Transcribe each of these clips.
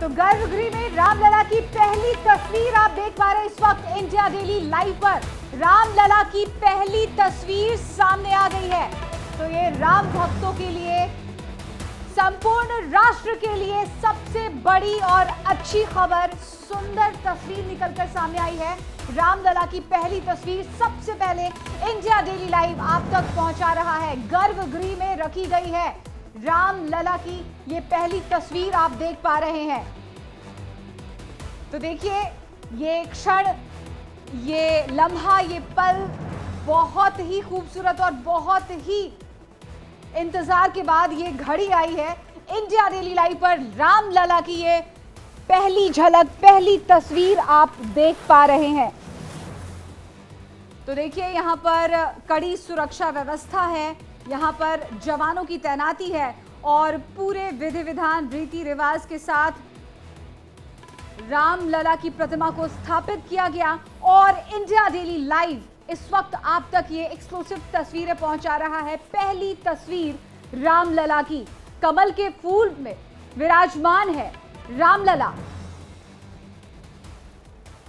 तो गर्भगृह में रामलला की पहली तस्वीर आप देख पा रहे हैं इस वक्त इंडिया डेली लाइव पर। रामलला की पहली तस्वीर सामने आ गई है। तो ये राम भक्तों के लिए, संपूर्ण राष्ट्र के लिए सबसे बड़ी और अच्छी खबर, सुंदर तस्वीर निकलकर सामने आई है। रामलला की पहली तस्वीर सबसे पहले इंडिया डेली लाइव आप तक पहुंचा रहा है। गर्भगृह में रखी गई है रामलला की ये पहली तस्वीर आप देख पा रहे हैं। तो देखिए ये क्षण, ये लम्हा, ये पल बहुत ही खूबसूरत और बहुत ही इंतजार के बाद ये घड़ी आई है। इंडिया डेली लाइव पर रामलला की ये पहली झलक, पहली तस्वीर आप देख पा रहे हैं। तो देखिए यहाँ पर कड़ी सुरक्षा व्यवस्था है, यहाँ पर जवानों की तैनाती है और पूरे विधि विधान, रीति रिवाज के साथ रामलला की प्रतिमा को स्थापित किया गया। और इंडिया डेली लाइव इस वक्त आप तक ये एक्सक्लूसिव तस्वीरें पहुंचा रहा है। पहली तस्वीर रामलला की, कमल के फूल में विराजमान है रामलला।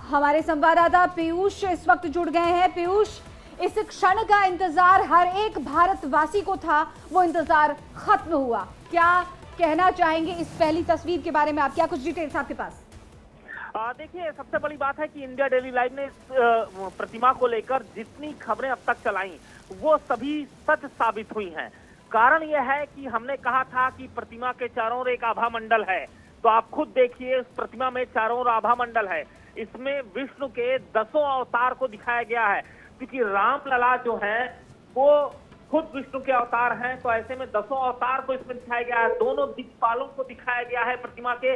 हमारे संवाददाता पीयूष इस वक्त जुड़ गए हैं। पीयूष, इस क्षण का इंतजार हर एक भारतवासी को था, वो इंतजार खत्म हुआ। क्या कहना चाहेंगे इस पहली तस्वीर के बारे में आप? क्या कुछ डिटेल्स आपके पास? देखिए, सबसे बड़ी बात है कि इंडिया डेली लाइव ने इस प्रतिमा को लेकर जितनी खबरें अब तक चलाई वो सभी सच साबित हुई हैं। कारण यह है कि हमने कहा था कि प्रतिमा के चारों ओर एक आभा मंडल है, तो आप खुद देखिए इस प्रतिमा में चारों ओर आभा मंडल है। इसमें विष्णु के 10 अवतार को दिखाया गया है, क्योंकि रामलला जो है वो खुद विष्णु के अवतार हैं, तो ऐसे में 10 अवतार को इसमें दिखाया गया है। दोनों दिक्पालों को दिखाया गया है प्रतिमा के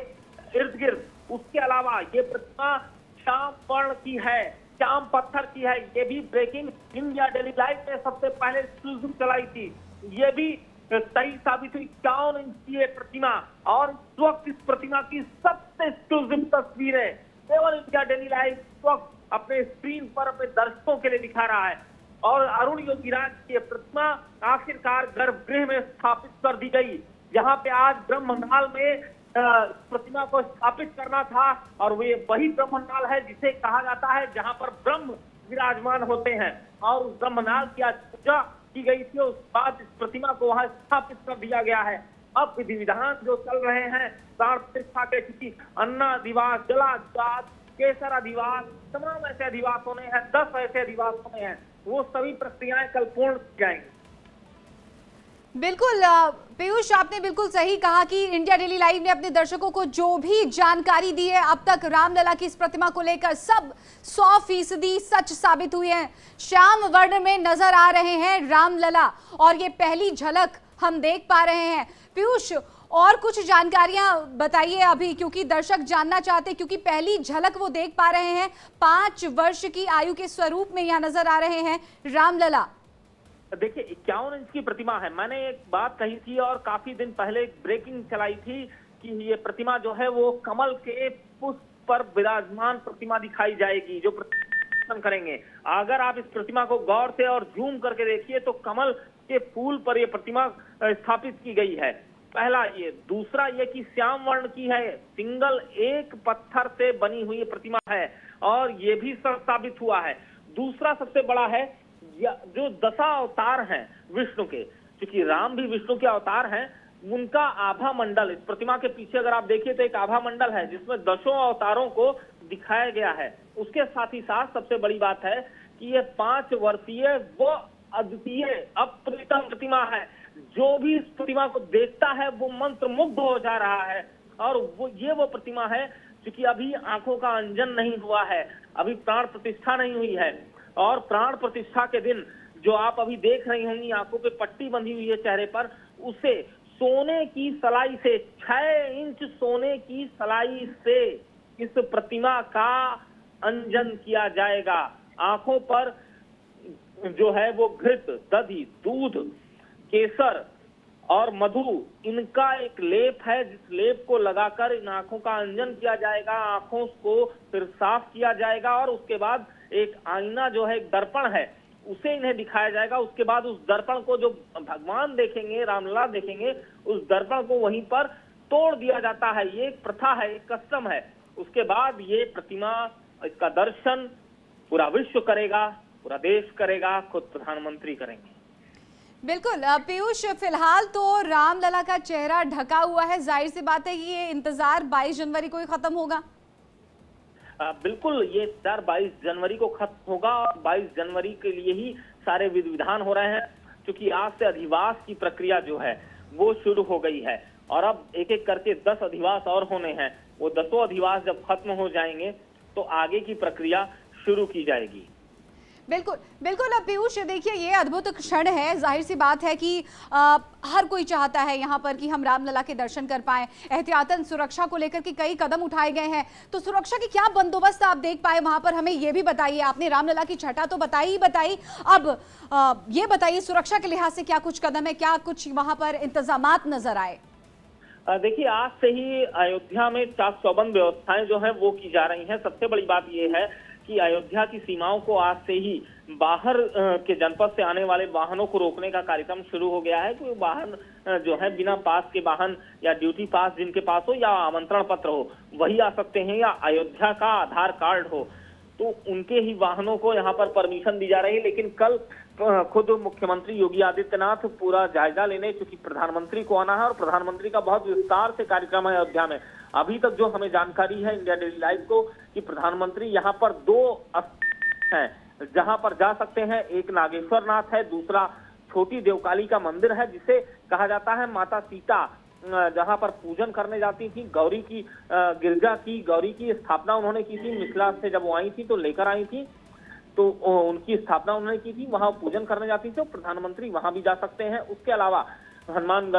इर्द गिर्द। उसके अलावा ये प्रतिमा श्याम वर्ण की है, श्याम पत्थर की है। ये भी ब्रेकिंग इंडिया डेली लाइव ने सबसे पहले एक्सक्लूसिव चलाई थी। ये भी सही साबित हुई। 51 इंच की ये प्रतिमा, और इस वक्त इस प्रतिमा की सबसे एक्सक्लूसिव तस्वीरें केवल इंडिया डेली लाइव इस वक्त अपने स्क्रीन पर अपने दर्शकों के लिए दिखा रहा है। और अरुण योगीराज की ये प्रतिमा आखिरकार गर्भगृह में स्थापित कर दी गई। यहाँ पे आज ब्रह्मनाल में प्रतिमा को स्थापित करना था, और वे वही ब्रह्मनाल है जिसे कहा जाता है जहां पर ब्रह्म विराजमान होते हैं। और उस ब्रह्मनाल की आज पूजा की गई थी, उस बाद इस प्रतिमा को वहां स्थापित कर दिया गया है। अब विधि विधान जो चल रहे हैं प्राण प्रतिष्ठा के, क्योंकि अन्नादिवास, जलादिवास, केसर अधिवास, तमाम ऐसे अधिवास होने हैं, 10 ऐसे अधिवास होने हैं, वो सभी प्रक्रियाएं कल पूर्ण की जाएंगी। बिल्कुल पीयूष, आपने बिल्कुल सही कहा कि इंडिया डेली लाइव ने अपने दर्शकों को जो भी जानकारी दी है अब तक रामलला की इस प्रतिमा को लेकर, सब 100% सच साबित हुई है। श्याम वर्ण में नजर आ रहे हैं रामलला, और ये पहली झलक हम देख पा रहे हैं। पीयूष, और कुछ जानकारियां बताइए अभी, क्योंकि दर्शक जानना चाहते, क्योंकि पहली झलक वो देख पा रहे हैं। 5 वर्ष की आयु के स्वरूप में यहाँ नजर आ रहे हैं रामलला। देखिए 51 इंच की प्रतिमा है। मैंने एक बात कही थी और काफी दिन पहले एक ब्रेकिंग चलाई थी कि ये प्रतिमा जो है वो कमल के पुष्प पर विराजमान प्रतिमा दिखाई जाएगी, जो प्रदर्शन करेंगे। अगर आप इस प्रतिमा को गौर से और जूम करके देखिए तो कमल के फूल पर यह प्रतिमा स्थापित की गई है। पहला ये। दूसरा ये कि श्याम वर्ण की है, सिंगल एक पत्थर से बनी हुई प्रतिमा है, और ये भी साबित हुआ है। दूसरा सबसे बड़ा है जो 10 अवतार हैं विष्णु के, क्योंकि राम भी विष्णु के अवतार हैं, उनका आभा मंडल इस प्रतिमा के पीछे अगर आप देखिए तो एक आभा मंडल है जिसमें 10 अवतारों को दिखाया गया है। उसके साथ ही साथ सबसे बड़ी बात है कि ये 5 वर्षीय वो अद्वितीय अप्रतिम प्रतिमा है। जो भी इस प्रतिमा को देखता है वो मंत्र मुग्ध हो जा रहा है। और वो प्रतिमा है क्योंकि अभी आंखों का अंजन नहीं हुआ है, अभी प्राण प्रतिष्ठा नहीं हुई है। और प्राण प्रतिष्ठा के दिन जो आप अभी देख रही होंगी, आंखों पे पट्टी बंधी हुई है चेहरे पर, उसे सोने की सलाई से, 6 इंच सोने की सलाई से इस प्रतिमा का अंजन किया जाएगा। आंखों पर जो है वो घृत, दधी, दूध, केसर और मधु, इनका एक लेप है, जिस लेप को लगाकर इन आंखों का अंजन किया जाएगा। आंखों को फिर साफ किया जाएगा और उसके बाद एक आईना जो है, एक दर्पण है, उसे इन्हें दिखाया जाएगा। उसके बाद उस दर्पण को जो भगवान देखेंगे, रामलला देखेंगे, उस दर्पण को वहीं पर तोड़ दिया जाता है। ये एक प्रथा है, एक कस्टम है। उसके बाद ये प्रतिमा, इसका दर्शन पूरा विश्व करेगा, पूरा देश करेगा, खुद प्रधानमंत्री करेंगे। बिल्कुल पीयूष, फिलहाल तो रामलला का चेहरा ढका हुआ है, जाहिर सी बात है कि ये इंतजार 22 जनवरी को ही खत्म होगा। बिल्कुल, ये इंतजार 22 जनवरी को खत्म होगा और 22 जनवरी के लिए ही सारे विधि विधान हो रहे हैं, क्योंकि आज से अधिवास की प्रक्रिया जो है वो शुरू हो गई है और अब एक एक करके 10 अधिवास और होने हैं। वो 10 अधिवास जब खत्म हो जाएंगे तो आगे की प्रक्रिया शुरू की जाएगी। बिल्कुल बिल्कुल। अब पीयूष देखिए, ये अद्भुत क्षण है, जाहिर सी बात है कि हर कोई चाहता है यहाँ पर कि हम रामलला के दर्शन कर पाएं। एहतियातन सुरक्षा को लेकर के कई कदम उठाए गए हैं, तो सुरक्षा की क्या बंदोबस्त आप देख पाए वहां पर, हमें ये भी बताइए। आपने रामलला की छटा तो बताई, अब ये बताइए सुरक्षा के लिहाज से क्या कुछ कदम है, क्या कुछ वहां पर इंतजामात नजर आए? देखिए, आज से ही अयोध्या में चाक चौबंद व्यवस्थाएं जो है वो की जा रही हैं। सबसे बड़ी बात ये है कि अयोध्या की सीमाओं को आज से ही बाहर के जनपद से आने वाले वाहनों को रोकने का कार्यक्रम शुरू हो गया है। कोई वाहन जो है बिना पास के वाहन या ड्यूटी पास जिनके पास हो या आमंत्रण पत्र हो वही आ सकते हैं, या अयोध्या का आधार कार्ड हो तो उनके ही वाहनों को यहाँ पर परमिशन दी जा रही है। लेकिन कल खुद मुख्यमंत्री योगी आदित्यनाथ पूरा जायजा लेने, क्योंकि प्रधानमंत्री को आना है और प्रधानमंत्री का बहुत विस्तार से कार्यक्रम है अयोध्या में। अभी तक जो हमें जानकारी है इंडिया डेली लाइव को कि प्रधानमंत्री यहाँ पर 2 हैं जहां पर जा सकते हैं। एक नागेश्वर नाथ है, दूसरा छोटी देवकाली का मंदिर है जिसे कहा जाता है माता सीता जहां पर पूजन करने जाती थी। गौरी की गिरजा की गौरी की स्थापना उन्होंने की थी, मिथिला से जब वो आई थी तो लेकर आई थी, तो उनकी स्थापना उन्होंने की थी, वहां पूजन करने जाती थी। तो प्रधानमंत्री वहां भी जा सकते हैं। उसके अलावा हनुमानगढ़